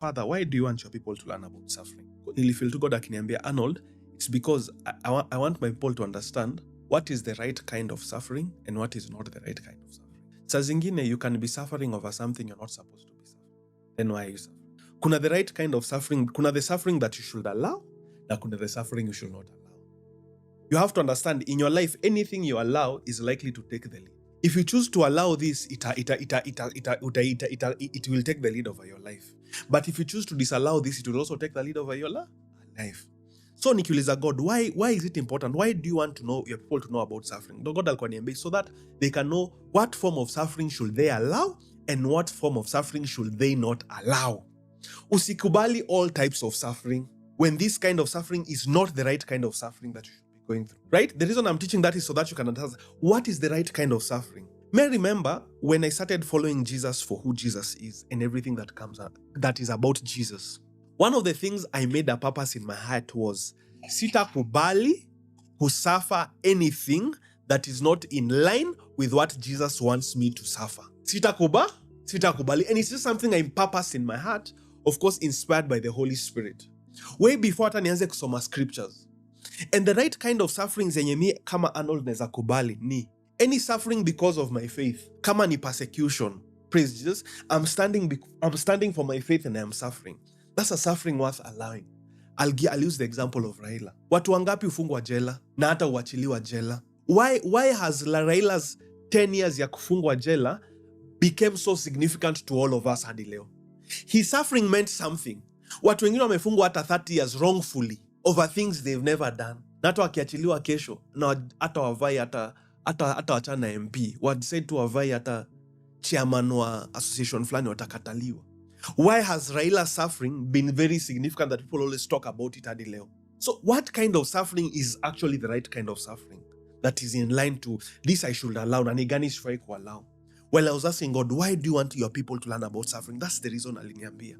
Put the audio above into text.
Father, why do you want your people to learn about suffering? Nilifeel to God akiniambia, Arnold, it's because I want my people to understand what is the right kind of suffering and what is not the right kind of suffering. Saa zingine, you can be suffering over something you're not supposed to be suffering. Then why are you suffering? Kuna the right kind of suffering, kuna the suffering that you should allow, na kuna the suffering you should not allow. You have to understand, in your life, anything you allow is likely to take the lead. If you choose to allow this, it will take the lead over your life. But if you choose to disallow this, it will also take the lead over your life. So nikiuliza God, why is it important? Why do you want to know your people to know about suffering? God alikuwa niambia so that they can know what form of suffering should they allow and what form of suffering should they not allow. Usikubali all types of suffering when this kind of suffering is not the right kind of suffering that you should be going through. Right? The reason I'm teaching that is so that you can understand what is the right kind of suffering. May I remember when I started following Jesus for who Jesus is and everything that comes up, that is about Jesus. One of the things I made a purpose in my heart was sitakubali kusuffer anything that is not in line with what Jesus wants me to suffer. Sitakubali. And it's just something I purpose in my heart, of course inspired by the Holy Spirit. Way before hata nianze kusoma scriptures. And the right kind of suffering zenye mi kama Arnold neza kubali ni any suffering because of my faith. Kama ni persecution, praise Jesus, I'm standing for my faith and I am suffering. That's a suffering worth allowing. I'll use the example of Raila. Watu wangapi hufungwa jela na hata uachiliwa jela? Why has Raila's 10 years ya kufungwa jela became so significant to all of us hadi leo? His suffering meant something. Watu wengine wamefungwa hata 30 years wrongfully over things they've never done. Na hata wakiachiliwa kesho na hata wavai hata wachana na MP, decide tu wavai hata chairman wa association fulani watakataliwa. Why has Raila's suffering been very significant that people always talk about it hadi leo? So what kind of suffering is actually the right kind of suffering that is in line to this I should allow na ni gani sifai kuallow? Well, I was asking God, why do you want your people to learn about suffering? That's the reason aliniambia.